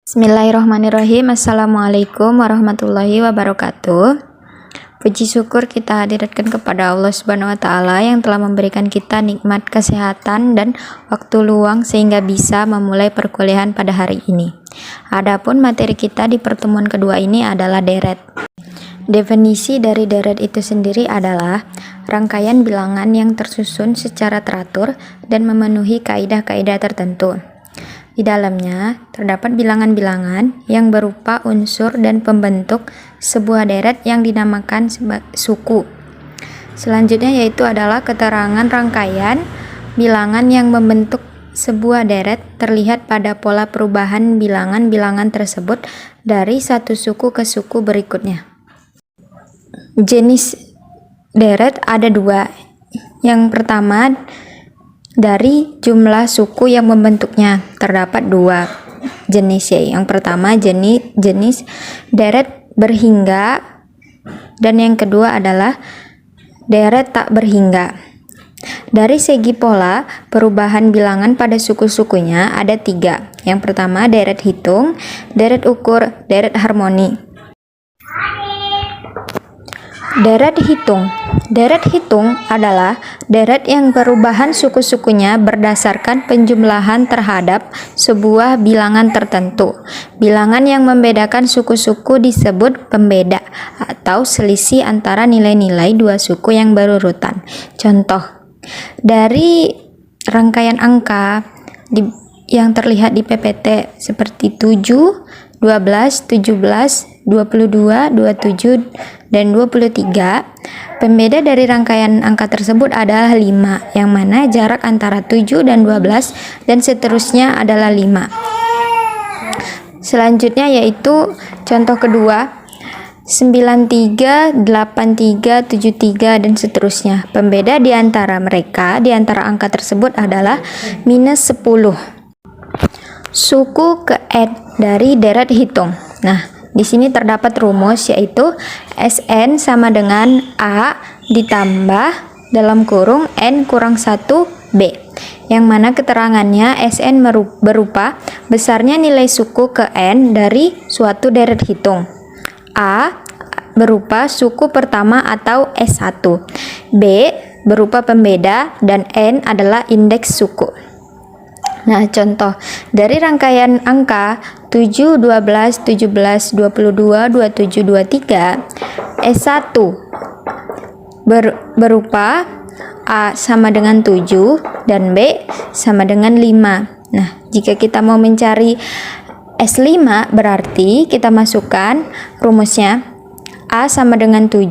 Bismillahirrahmanirrahim. Assalamualaikum warahmatullahi wabarakatuh. Puji syukur kita hadirkan kepada Allah Subhanahu wa Ta'ala yang telah memberikan kita nikmat kesehatan dan waktu luang sehingga bisa memulai perkuliahan pada hari ini. Adapun materi kita di pertemuan kedua ini adalah deret. Definisi dari deret itu sendiri adalah rangkaian bilangan yang tersusun secara teratur dan memenuhi kaidah-kaidah tertentu. Di dalamnya terdapat bilangan-bilangan yang berupa unsur dan pembentuk sebuah deret yang dinamakan suku. Selanjutnya yaitu adalah keterangan rangkaian bilangan yang membentuk sebuah deret terlihat pada pola perubahan bilangan-bilangan tersebut dari satu suku ke suku berikutnya. Jenis deret ada dua. Yang pertama, dari jumlah suku yang membentuknya terdapat dua jenis ya. Yang pertama jenis deret berhingga dan yang kedua adalah deret tak berhingga. Dari segi pola perubahan bilangan pada suku-sukunya ada tiga. Yang pertama deret hitung, deret ukur, deret harmoni. Deret hitung. Deret hitung adalah deret yang perubahan suku-sukunya berdasarkan penjumlahan terhadap sebuah bilangan tertentu. Bilangan yang membedakan suku-suku disebut pembeda atau selisih antara nilai-nilai dua suku yang berurutan. Contoh, dari rangkaian angka yang terlihat di PPT seperti 7, 12, 17, 22, 27, dan 23, pembeda dari rangkaian angka tersebut adalah 5, yang mana jarak antara 7 dan 12 dan seterusnya adalah 5. Selanjutnya yaitu contoh kedua, 93, 83, 73, dan seterusnya. Pembeda di antara mereka, di antara angka tersebut adalah minus 10. Suku ke N dari deret hitung. Nah, di sini terdapat rumus yaitu Sn sama dengan A ditambah dalam kurung N kurang 1 B, yang mana keterangannya Sn berupa besarnya nilai suku ke N dari suatu deret hitung. A berupa suku pertama atau S1, B berupa pembeda, dan N adalah indeks suku. Nah, contoh dari rangkaian angka 7, 12, 17, 22, 27, 23, S1 berupa A sama dengan 7 dan B sama dengan 5. Nah, jika kita mau mencari S5 berarti kita masukkan rumusnya A sama dengan 7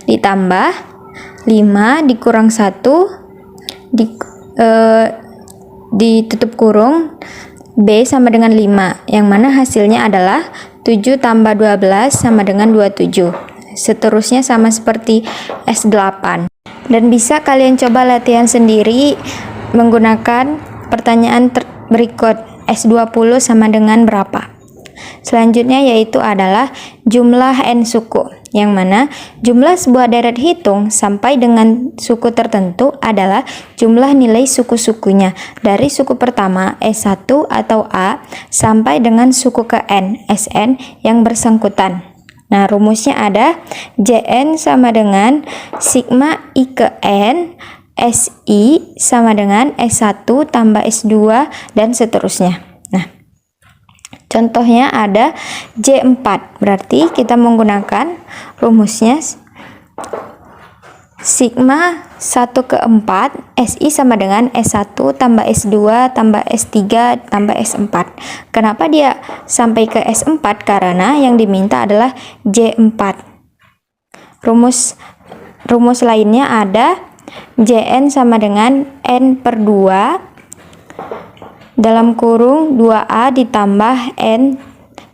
ditambah 5 dikurang 1 ditutup kurung B sama dengan 5, yang mana hasilnya adalah 7 tambah 12 sama dengan 27. Seterusnya sama seperti S8. Dan bisa kalian coba latihan sendiri menggunakan pertanyaan berikut. S20 sama dengan berapa? Selanjutnya yaitu adalah jumlah N suku, yang mana jumlah sebuah deret hitung sampai dengan suku tertentu adalah jumlah nilai suku-sukunya dari suku pertama S1 atau A sampai dengan suku ke N, Sn yang bersangkutan. Nah, rumusnya ada Jn sama dengan sigma I ke N Si sama dengan S1 tambah S2 dan seterusnya. Nah, contohnya ada J4, berarti kita menggunakan rumusnya sigma 1 ke 4 Si sama dengan S1 tambah S2 tambah S3 tambah S4. Kenapa dia sampai ke S4? Karena yang diminta adalah J4. Rumus lainnya ada Jn sama dengan N per 2 dalam kurung 2A ditambah N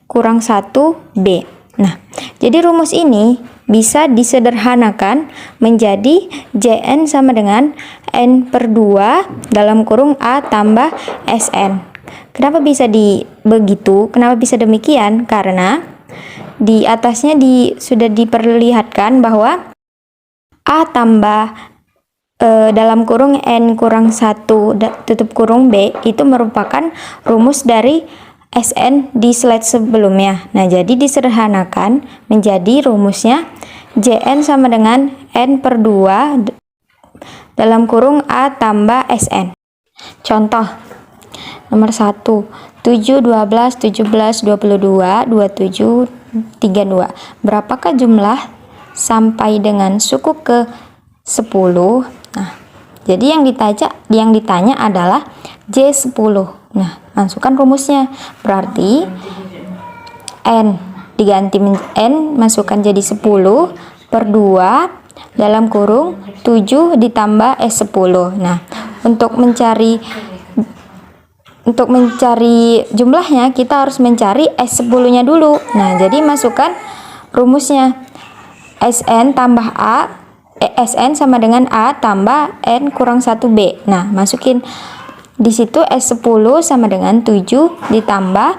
kurang 1 B. Nah, jadi rumus ini bisa disederhanakan menjadi Jn sama dengan N per 2 dalam kurung A tambah Sn. Kenapa bisa begitu? Kenapa bisa demikian? Karena di atasnya sudah diperlihatkan bahwa A tambah dalam kurung N kurang 1 tutup kurung B itu merupakan rumus dari Sn di slide sebelumnya. Nah, jadi disederhanakan menjadi rumusnya Jn sama dengan N per 2 dalam kurung A tambah Sn. Contoh nomor 1, 7, 12, 17, 22, 27, 32. Berapakah jumlah sampai dengan suku ke 10? Nah, jadi yang ditanya adalah J10. Nah, masukkan rumusnya. Berarti N diganti N, masukkan jadi 10 per 2 dalam kurung 7 ditambah S10. Nah, untuk mencari jumlahnya kita harus mencari S10-nya dulu. Nah, jadi masukkan rumusnya. Sn sama dengan A tambah N kurang 1B. Nah, masukin di situ S10 sama dengan 7 ditambah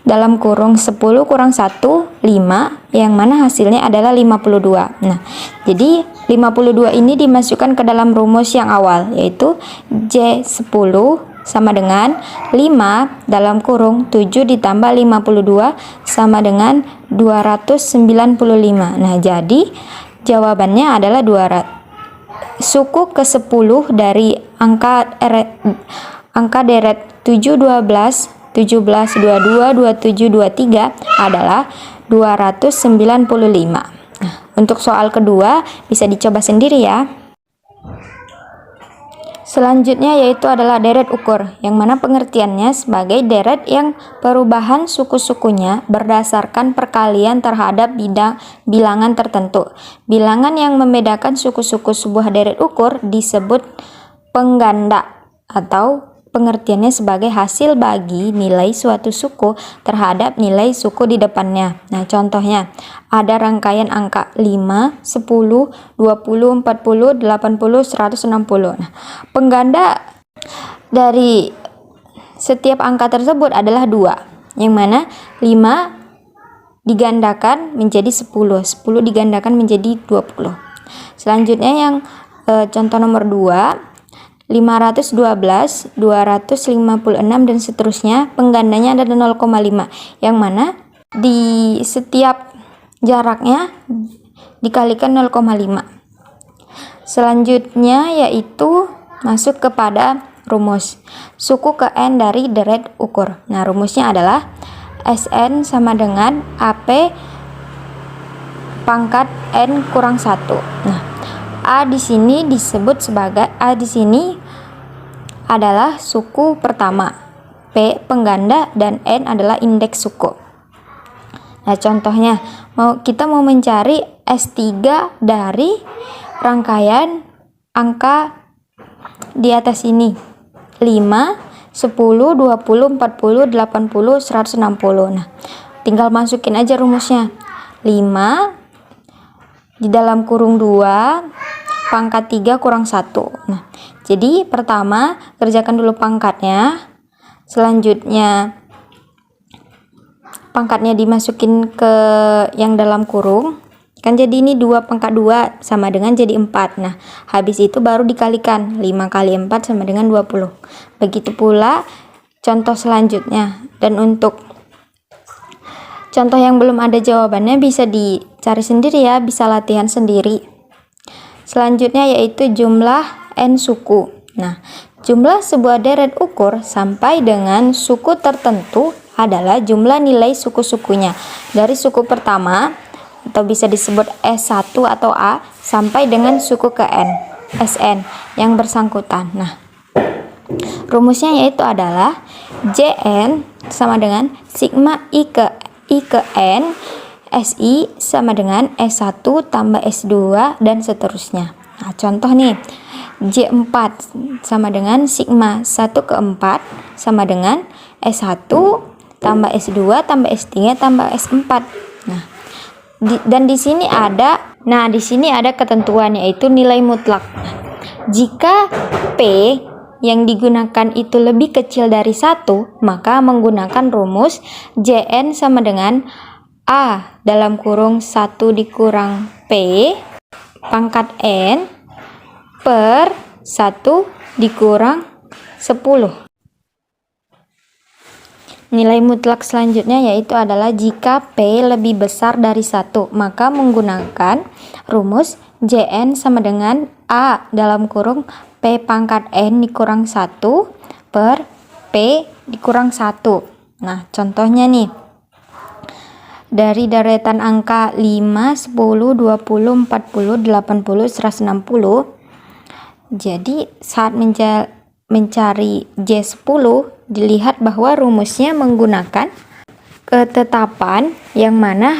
dalam kurung 10 kurang 1, 5, yang mana hasilnya adalah 52. Nah, jadi 52 ini dimasukkan ke dalam rumus yang awal, yaitu J10 sama dengan 5 dalam kurung 7 ditambah 52 sama dengan 295. Nah, jadi jawabannya adalah 200. Suku ke-10 dari angka deret 7, 12, 17, 22, 27, 23 adalah 295. Nah, untuk soal kedua bisa dicoba sendiri ya. Selanjutnya yaitu adalah deret ukur, yang mana pengertiannya sebagai deret yang perubahan suku-sukunya berdasarkan perkalian terhadap bilangan tertentu. Bilangan yang membedakan suku-suku sebuah deret ukur disebut pengganda, atau pengertiannya sebagai hasil bagi nilai suatu suku terhadap nilai suku di depannya. Nah, contohnya ada rangkaian angka 5, 10, 20, 40, 80, 160. Nah, pengganda dari setiap angka tersebut adalah 2, yang mana 5 digandakan menjadi 10, 10 digandakan menjadi 20. Selanjutnya yang contoh nomor 2, 512, 256 dan seterusnya, penggandanya ada 0,5, yang mana di setiap jaraknya dikalikan 0,5. Selanjutnya yaitu masuk kepada rumus suku ke N dari deret ukur. Nah, rumusnya adalah Sn sama dengan AP pangkat N kurang 1. Nah, A di sini disebut sebagai adalah suku pertama, P pengganda, dan N adalah indeks suku. Nah, contohnya kita mau mencari S3 dari rangkaian angka di atas ini. 5, 10, 20, 40, 80, 160. Nah, tinggal masukin aja rumusnya. 5 di dalam kurung 2 pangkat 3 kurang 1. Nah, jadi pertama kerjakan dulu pangkatnya, selanjutnya pangkatnya dimasukin ke yang dalam kurung, kan jadi ini 2 pangkat 2 sama dengan jadi 4. Nah, habis itu baru dikalikan, 5 kali 4 sama dengan 20. Begitu pula contoh selanjutnya. Dan untuk contoh yang belum ada jawabannya bisa dicari sendiri ya, bisa latihan sendiri. Selanjutnya yaitu jumlah N suku. Nah, jumlah sebuah deret ukur sampai dengan suku tertentu adalah jumlah nilai suku-sukunya dari suku pertama, atau bisa disebut S1 atau A, sampai dengan suku ke N, Sn, yang bersangkutan. Nah, rumusnya yaitu adalah Jn sama dengan sigma I ke N Si sama dengan S1 tambah S2 dan seterusnya. Nah, contoh nih, J4 sama dengan sigma 1 ke 4 sama dengan S1 tambah S2 tambah S3 tambah S4. Nah, di sini ada ketentuan, yaitu nilai mutlak. Jika P yang digunakan itu lebih kecil dari 1, maka menggunakan rumus Jn sama dengan A dalam kurung 1 dikurang P pangkat N per 1 dikurang 10. Nilai mutlak selanjutnya yaitu adalah jika P lebih besar dari 1, maka menggunakan rumus Jn sama dengan A dalam kurung P pangkat N dikurang 1 per P dikurang 1. Nah, contohnya nih. Dari deretan angka 5, 10, 20, 40, 80, 160. Jadi, saat mencari J10, dilihat bahwa rumusnya menggunakan ketetapan yang mana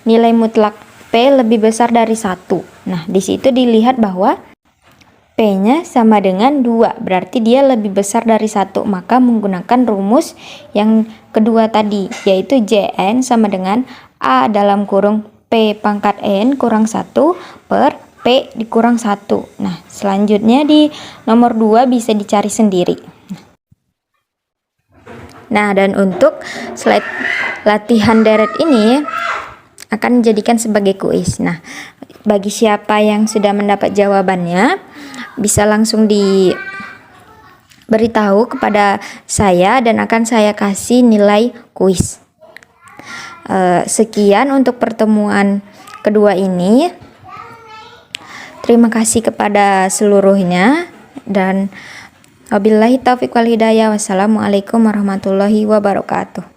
nilai mutlak P lebih besar dari 1. Nah, di situ dilihat bahwa P-nya sama dengan 2, berarti dia lebih besar dari 1, maka menggunakan rumus yang kedua tadi, yaitu Jn sama dengan A dalam kurung P pangkat N kurang 1 per P dikurang 1. Nah, selanjutnya di nomor 2 bisa dicari sendiri. Nah, dan untuk slide latihan deret ini akan dijadikan sebagai kuis. Nah, bagi siapa yang sudah mendapat jawabannya, bisa langsung diberitahu kepada saya dan akan saya kasih nilai kuis. Sekian untuk pertemuan kedua ini. Terima kasih kepada seluruhnya dan wabillahi taufiq wal hidayah. Wassalamualaikum warahmatullahi wabarakatuh.